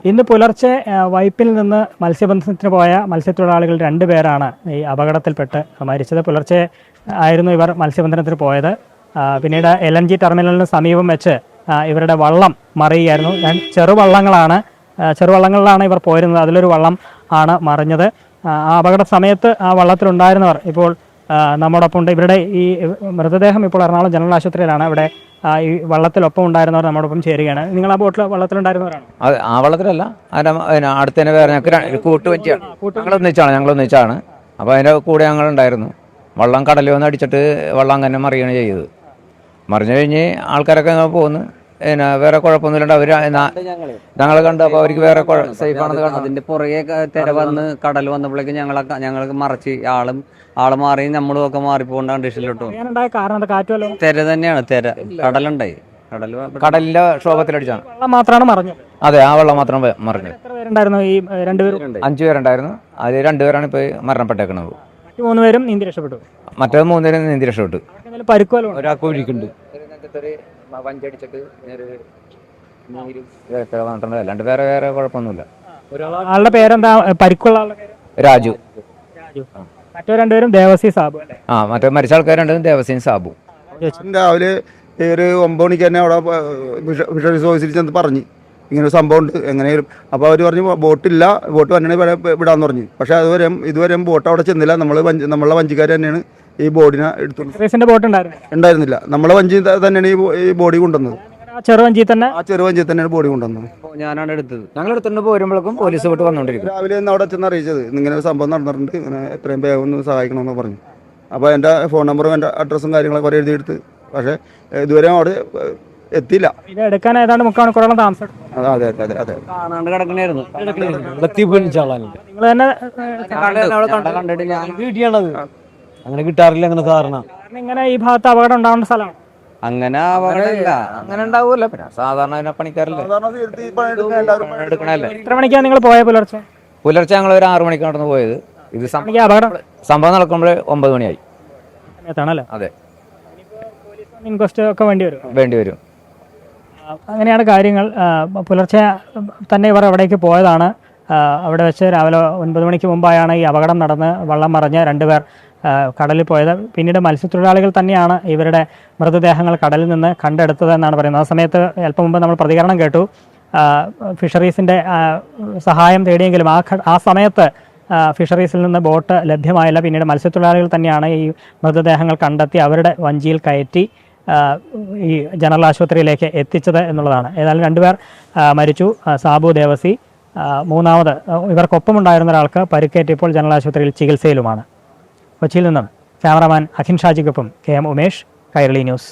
ഇന്ന് പുലർച്ചെ വൈപ്പിൽ നിന്ന് മത്സ്യബന്ധനത്തിന് പോയ മത്സ്യത്തൊഴിലാളികൾ 2 പേരാണ് ഈ അപകടത്തിൽപ്പെട്ട് മരിച്ചത്. പുലർച്ചെ ആയിരുന്നു ഇവർ മത്സ്യബന്ധനത്തിന് പോയത്. പിന്നീട് LNG ടെർമിനലിന് സമീപം വെച്ച് ഇവരുടെ വള്ളം മറിയുകയായിരുന്നു. ചെറുവള്ളങ്ങളിലാണ് ഇവർ പോയിരുന്നത്. അതിലൊരു വള്ളം ആണ് മറിഞ്ഞത്. ആ അപകട സമയത്ത് ആ വള്ളത്തിലുണ്ടായിരുന്നവർ ഇപ്പോൾ നമ്മോടൊപ്പം ഉണ്ട്. ഇവരുടെ ഈ മൃതദേഹം ഇപ്പോൾ എറണാകുളം ജനറൽ ആശുപത്രിയിലാണ്. ഇവിടെ ഈ വള്ളത്തിലൊപ്പം ഉണ്ടായിരുന്നവർ നമ്മോടൊപ്പം ചേരുകയാണ്. നിങ്ങൾ ആ വള്ളത്തിലുണ്ടായിരുന്നവരാണ്? അതെ, ആ വള്ളത്തിലല്ല, അടുത്ത് തന്നെ വേറെ ഞങ്ങൾക്ക് കൂട്ടുവഞ്ചിയാണ്. ഞങ്ങളൊന്നിച്ചാണ്. അപ്പോൾ അതിൻ്റെ കൂടെ ഞങ്ങളുണ്ടായിരുന്നു. വള്ളം കടലിൽ വന്ന് അടിച്ചിട്ട് വള്ളം അങ്ങനെ മറിയാണ് ചെയ്തത്. മറിഞ്ഞു കഴിഞ്ഞ് ആൾക്കാരൊക്കെ പോകുന്നു. വേറെ കുഴപ്പമൊന്നുമില്ല. അവർ ഞങ്ങൾ കണ്ടു. അപ്പോൾ അവർക്ക് വേറെ സേഫാണെന്ന് കണ്ടു. അതിന്റെ പുറകെ തിര വന്ന് കടൽ വന്നപ്പോഴേക്കും ഞങ്ങൾക്ക് മറിച്ച് ആള് മാറി നമ്മളും ഒക്കെ മാറിപ്പോണ്ട കണ്ടീഷനിലിട്ടു. തിര തന്നെയാണ്. തിര കടലുണ്ടായി. കടലിന്റെ ക്ഷോഭത്തിലടിച്ചാണ്. മാത്രമാണ് മറിഞ്ഞത്. അതെ, ആ വെള്ളം മാത്രം മറിഞ്ഞു. ഈ 2 പേരും? 5 പേരുണ്ടായിരുന്നു. അതിൽ 2 പേരാണ് ഇപ്പോൾ മരണപ്പെട്ടേക്കുന്നത്. 3 പേരും നീന്തി രക്ഷപ്പെട്ടു. മറ്റേ 3 പേരും നീന്തി രക്ഷപ്പെട്ടു. ഒരാൾക്ക് ഒഴിക്കുന്നുണ്ട്. അല്ലാണ്ട് വേറെ കുഴപ്പമൊന്നുമില്ല. ആളുടെ പേരെന്താ? പരിക്കുള്ള ആളുടെ പേര് രാജു. മറ്റോ 2 പേരും ദേവസി സാബു അല്ലേ? മറ്റേ മരിച്ച ആൾക്കാർ 2 ദേവസിയും സാബു. രാവിലെ ഒരു 9 മണിക്ക് തന്നെ അവിടെ ഫിഷറീസ് ഓഫീസിൽ ചെന്ന് പറഞ്ഞ് ഇങ്ങനെ ഒരു സംഭവം ഉണ്ട് എങ്ങനെയും. അപ്പോൾ അവർ പറഞ്ഞു ബോട്ടില്ല, ബോട്ട് വരണേ വിടാന്ന് പറഞ്ഞു. പക്ഷേ ഇതുവരെ ബോട്ട് അവിടെ ചെന്നില്ല. നമ്മളെ വഞ്ചിക്കാർ തന്നെയാണ് ഈ ബോഡിനെ എടുത്തു. ബോട്ട് ഉണ്ടായിരുന്നില്ല. നമ്മളെ വഞ്ചി തന്നെയാണ് ഈ ബോഡി കൊണ്ടുവന്നത്. ചെറുവഞ്ചി തന്നെയാണ് ബോഡി കൊണ്ടുവന്നത്. ഞാനാണ് എടുത്തത്. ഞങ്ങൾ എടുത്തുകൊണ്ട് പോരുമ്പോഴേക്കും പോലീസ് പോയിട്ട് വന്നുകൊണ്ടിരിക്കും. രാവിലെ അവിടെ ചെന്ന് അറിയിച്ചത് ഇങ്ങനെ ഒരു സംഭവം നടന്നിട്ടുണ്ട്, ഇങ്ങനെ എത്രയും വേഗം ഒന്ന് സഹായിക്കണമെന്ന് പറഞ്ഞു. അപ്പോൾ എൻ്റെ ഫോൺ നമ്പറും എൻ്റെ അഡ്രസ്സും കാര്യങ്ങളൊക്കെ കുറേ എഴുതിയെടുത്ത്. പക്ഷേ ഇതുവരെ അവിടെ എത്തിയില്ല. എടുക്കാൻ ഏതാണ്ട് 3 മണിക്കൂറോളം താമസം. അതെ കാണാണ്ട് കിടക്കണായിരുന്നു. നിങ്ങൾ തന്നെ കണ്ടിട്ട് ഞാൻ വീട്ടിയാണത്. അങ്ങനെ കിട്ടാറില്ല അങ്ങനെ സാധാരണ. ഇങ്ങനെ ഈ ഭാഗത്ത് അപകടം ഉണ്ടാവേണ്ട സ്ഥലമാണ്. അങ്ങനെ അപകടമില്ല. അങ്ങനെ ഉണ്ടാവൂല. പിന്നെ സാധാരണ പണിക്കാരല്ലേ എടുക്കണല്ലേ. എത്ര മണിക്കാണ് നിങ്ങൾ പോയത്? പുലർച്ചെ ഞങ്ങൾ ഒരു 6 മണിക്ക് നടന്നു പോയത്. ഇത് സംഭവം നടക്കുമ്പോൾ 9 മണിയായി. അതെ, ഇൻക്വസ്റ്റ് ഒക്കെ വേണ്ടി വരും. അങ്ങനെയാണ് കാര്യങ്ങൾ. പുലർച്ചെ തന്നെ ഇവർ എവിടേക്ക് പോയതാണ്. അവിടെ വെച്ച് രാവിലെ 9 മണിക്ക് മുമ്പായാണ് ഈ അപകടം നടന്ന് വള്ളം മറിഞ്ഞ് 2 പേർ കടലിൽ പോയത്. പിന്നീട് മത്സ്യത്തൊഴിലാളികൾ തന്നെയാണ് ഇവരുടെ മൃതദേഹങ്ങൾ കടലിൽ നിന്ന് കണ്ടെടുത്തതെന്നാണ് പറയുന്നത്. ആ സമയത്ത് അല്പം മുമ്പ് നമ്മൾ പ്രതികരണം കേട്ടു. ഫിഷറീസിൻ്റെ സഹായം തേടിയെങ്കിലും ആ സമയത്ത് ഫിഷറീസിൽ നിന്ന് ബോട്ട് ലഭ്യമായില്ല. പിന്നീട് മത്സ്യത്തൊഴിലാളികൾ തന്നെയാണ് ഈ മൃതദേഹങ്ങൾ കണ്ടെത്തി അവരുടെ വഞ്ചിയിൽ കയറ്റി ഈ ജനറൽ ആശുപത്രിയിലേക്ക് എത്തിച്ചത് എന്നുള്ളതാണ്. ഏതായാലും 2 പേർ മരിച്ചു. സാബു, ദേവസി. മൂന്നാമത് ഇവർക്കൊപ്പമുണ്ടായിരുന്ന ഒരാൾക്ക് പരിക്കേറ്റപ്പോൾ ജനറൽ ആശുപത്രിയിൽ ചികിത്സയിലുമാണ്. കൊച്ചിയിൽ നിന്നും ക്യാമറാമാൻ അഖിൻ ഷാജിക്കൊപ്പം KM ഉമേഷ്, കൈരളി ന്യൂസ്.